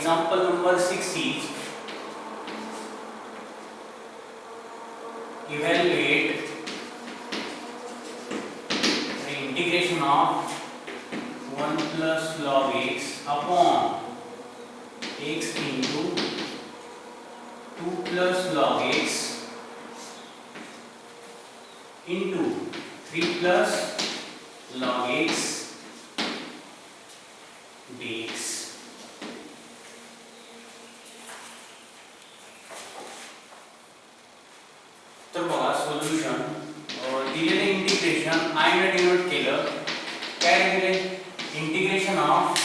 example number 6 is evaluate the integration of 1 plus log x upon x into 2 plus log x into 3 plus log x dx. तर बघा solution दिलेले integration I ने denote केलं काय दिले integration of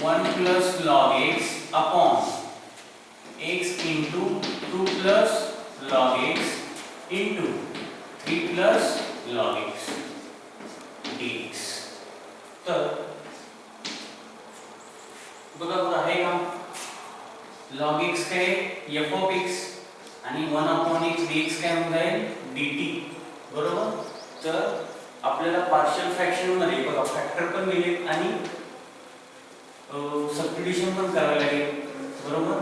1 plus log x upon x into 2 plus log x into 3 plus log x dx. तर बघा बरं आहे का log x काय f of x आणि 1 upon x dx काय होऊन जाईल dt बरोबर. तर आपल्याला पार्शियल फ्रॅक्शन मध्ये बघा फॅक्टर पण मिळेल आणि सबस्टिट्यूशन पण करावे लागेल बरोबर.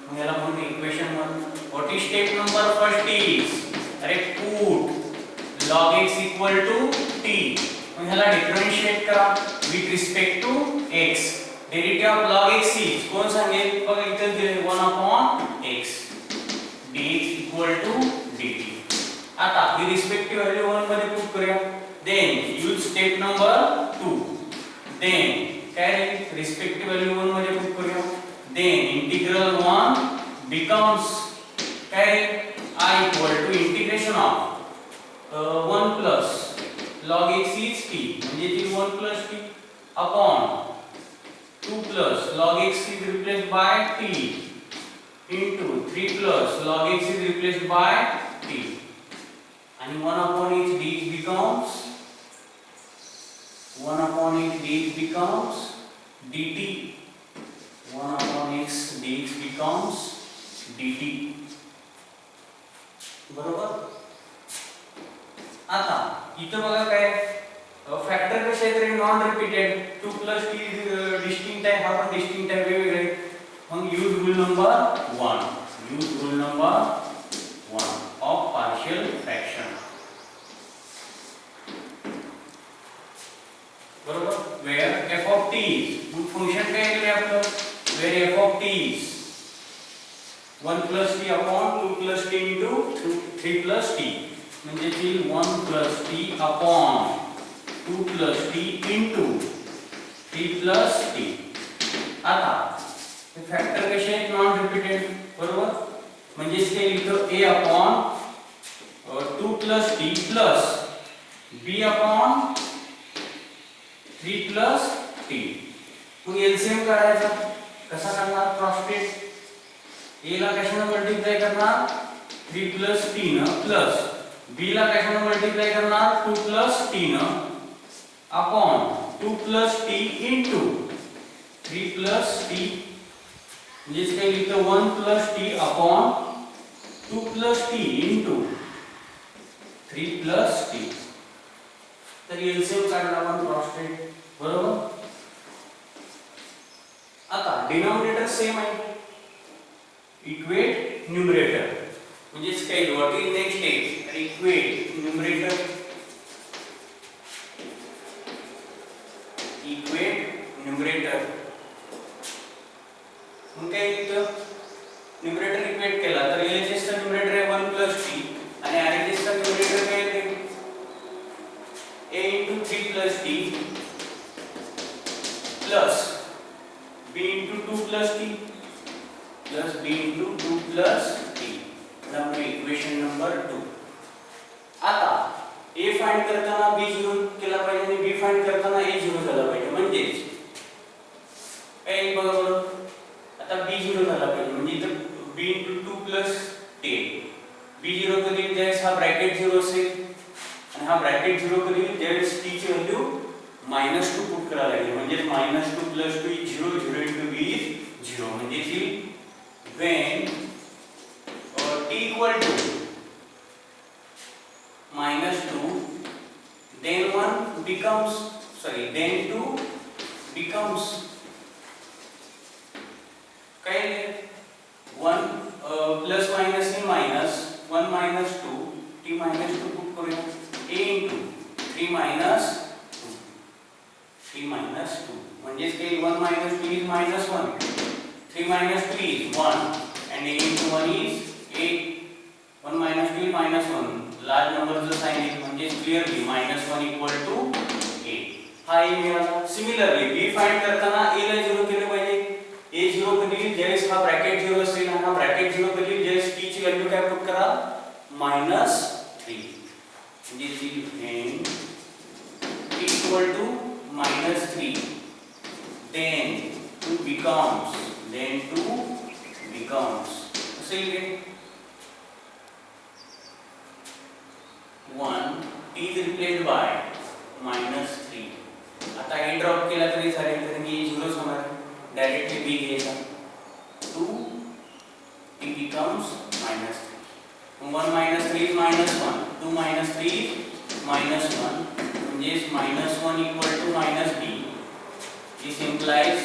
मग याला म्हणून equation 1 what is step number first is अरे put log x equal to t. मग ह्याला डिफरन्शिएट करा with respect to x. Derivative of log x is कोण सांगेल बघा इथे दिले 1 upon x dx equal to dt. आता ही रिस्पेक्टिव्ह व्हॅल्यू 1 मध्ये पुट करूया. Then use step number 2. Then काय रिस्पेक्टिव्ह व्हॅल्यू 1 मध्ये पुट करूया. देन इंटिग्रल 1 becomes काय I equal to integration of 1 plus log x is t म्हणजे ती 1 plus t upon 2 plus log x is replaced by t into 3 plus log x is replaced by t and 1 upon x dx becomes 1 upon x dx becomes dt. 1 upon x dx becomes dt बरोबर. आता इथं बघा काय factor कसे आहेत non repeated 2 plus t distinct आहे हा पण डिस्टिंक्ट आहे वेगवेगळे. मग use rule number 1. Use rule number 1 of partial fraction बरोबर. वेअर f of t मग फंक्शन काय केले आपलं wear f of t is 1 plus t upon 2 plus t into 3 plus t म्हणजे ती 1 plus t upon 2 plus t into 3 plus t. आता हे factor कसे आहेत नॉन रिपीटेड बरोबर. म्हणजे ते लिहितो a upon 2 plus t plus b upon 3 plus t. मग एलसीएम काढायचा कसा करणार क्रॉसटेट a ला कशाने मल्टिप्लाय करणार 3 plus t न प्लस b ला कशाने मल्टिप्लाय करणार 2 plus t न upon 2 plus t into 3 plus t म्हणजे काय लिहितो 1 plus t upon 2 plus t into 3 plus t. तर एलसीएम काढला आपण क्रॉसटेट बरोबर. आता डिनॉमिनेटर सेम आहे इक्वेट न्यूमरेटर म्हणजे काय what is next step equate numerator मग काय लिहितो न्यूमरेटर इक्वेट केला तर एलएचएस चा न्यूमरेटर आहे 1 plus t आणि आरएचएस चा न्यूमरेटर काय आहे a into 3 plus t plus b into 2 plus t plus b into 2 plus t. Number equation number 2. आता a फाइंड करताना b 0 केला पाहिजे आणि b फाइंड करताना a 0 झाला पाहिजे. म्हणजे काय बघा बरं आता b 0 झाला पाहिजे म्हणजे इथं b into 2 plus 10 b 0 कधी त्यावेळेस हा ब्रॅकेट 0 असेल आणि हा ब्रॅकेट 0 कधी त्यावेळेस t ची व्हॅल्यू -2 पुट करायला लागेल म्हणजे -2 plus 2 is 0 0 into b is 0 म्हणजे ती when t equal to -2 then 1 becomes then 2 becomes काय 1 प्लस मायनस नी minus 1 minus 2 t minus 2 put करूया a into 3 मायनस 3 मायनस 2 म्हणजे ते 1 minus 2 is minus 1 3 minus 2 is 1 and a into 1 is 8 1 minus 2 is minus 1 large number चं sign आहे म्हणजे clearly -1 equal to 8 हा a मिळाला सिमिलरली b फाइंड करताना a ला 0 केलं पाहिजे a 0 कधी येईल ज्यावेळेस हा ब्रॅकेट 0 असेल आणि हा ब्रॅकेट 0 कधी येईल ज्यावेळेस t ची व्हॅल्यू काय पुट करा -3 म्हणजे जी t equal to -3 then 2 becomes असे येईल 1 t is replaced by -3 आता a ड्रॉप केला तरी चालेल कारण की 0 समान डायरेक्टली b घ्यायचा 2 t becomes -3 1 minus 3 is -1 2 minus 3 is -1 म्हणजे -1 equal to -b this implies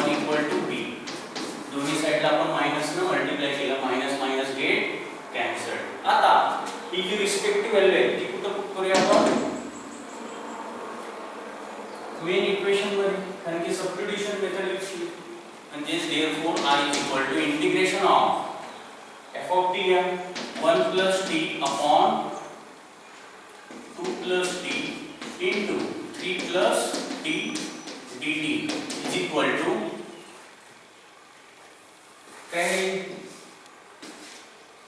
1 equal to b दोन्ही साइडला आपण मायनस ने मल्टिप्लाय केला मायनस गेट कॅन्सल आता ही जी रिस्पेक्टिव्ह व्हॅल्यू आहे ती कुठे पुट करूया आपण मेन इक्वेशन मध्ये कारण की सबस्टिट्यूशन मेथड यूज केली म्हणजे therefore I is equal to integration of f of t 1 plus t upon 2 plus t into 3 plus t dt is equal to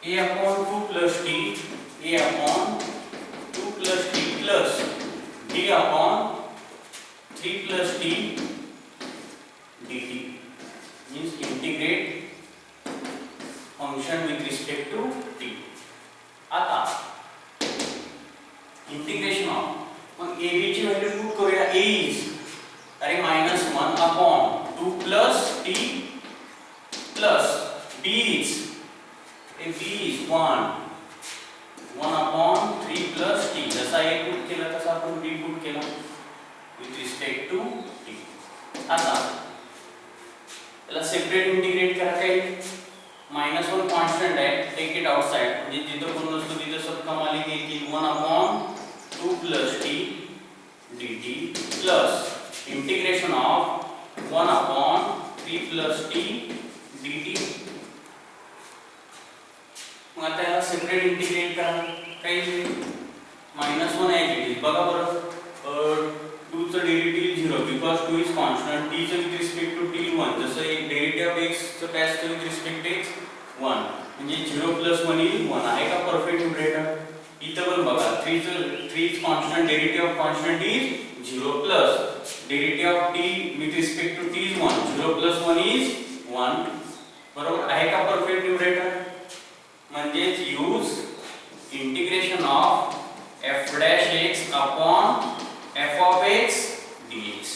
a upon 2 plus t upon 2 plus t plus d upon 3 plus t dt means integrate function with respect to t आता integration of मग a b ची value put करूया a is अरे -1 upon 2 plus t plus b is b is 1 upon 3 plus t जसा a put केला तसा आपण b put केला with respect to t आता त्याला सेपरेट इंटिग्रेट करा काय -1 कांस्टेंट आहे टेक इट आउटसाइड म्हणजे जिथं कोण नसतो तिथं सब कमाली की 1 upon 2 plus t dt plus integration of 1 upon 3 plus t dt मग आता याला सेपरेट इंटिग्रेट करा काय -1 आहे इट इज बघा बरं 2 चं derivative 0 because 2 is constant t चं विथ रिस्पेक्ट टू t 1 जसं एक डेरिव्हेटिव्ह ऑफ x चं काय असतं विथ रिस्पेक्ट टू x 1 म्हणजे 0 प्लस 1 इज 1 आहे का परफेक्ट न्यूमरेटर इथं पण बघा 3 is constant derivative of constant is 0 plus derivative of t with respect to t is 1 0 plus 1 is 1 बरोबर आहे का परफेक्ट न्यूमरेटर म्हणजे use integration of f dash x upon f of x dx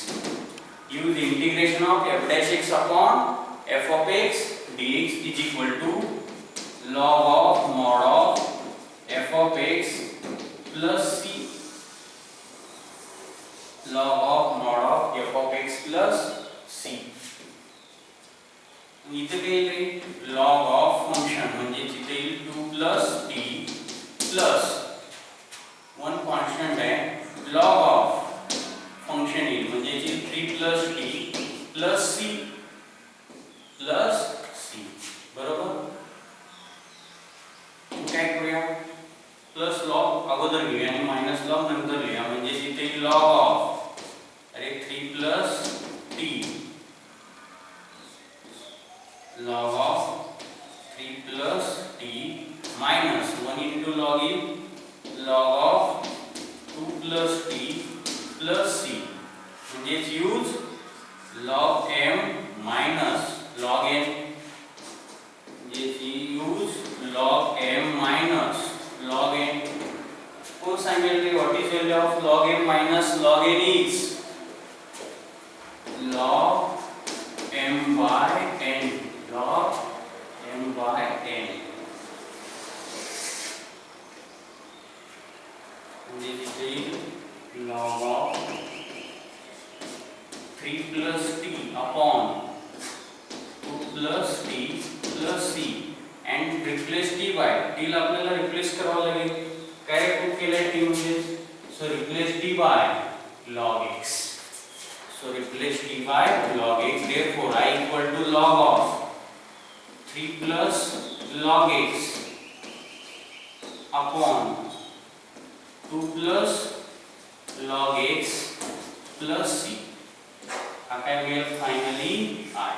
use integration of f dash x upon f of x dx is equal to log of mod of f of x plus c log of mod of f of x plus c इथे काय येईल log of function म्हणजे इथे येईल 2 plus t plus 1 constant आहे log of function येईल म्हणजे इथे 3 plus t plus c बरोबर काय करूया प्लस लॉग अगोदर घेऊया आणि मायनस लॉग नंतर लिहूया म्हणजे इथे log of अरे 3 plus t log of 3 plus t minus 1 into log in log of 2 plus t plus c म्हणजे use log m minus log n म्हणजे use log m minus log n को सांगेल की what is value of log m minus log n is log m by n log m by n म्हणजे log of 3 plus t upon 2 plus t plus c and replace t by t ला आपल्याला replace करावं लागेल. काय prove केलंय t म्हणजे so replace t by log x. So replace t by log x. Therefore I equal to log of 3 plus log x upon 2 plus log x plus c. हा काय मिळेल फायनली I.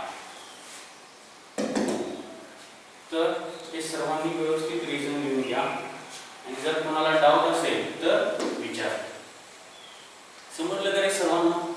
तर हे सर्वांनी व्यवस्थित reason लिहून घ्या आणि जर कोणाला डाऊट असेल तर विचारा. समजलं का रे सर्वांना?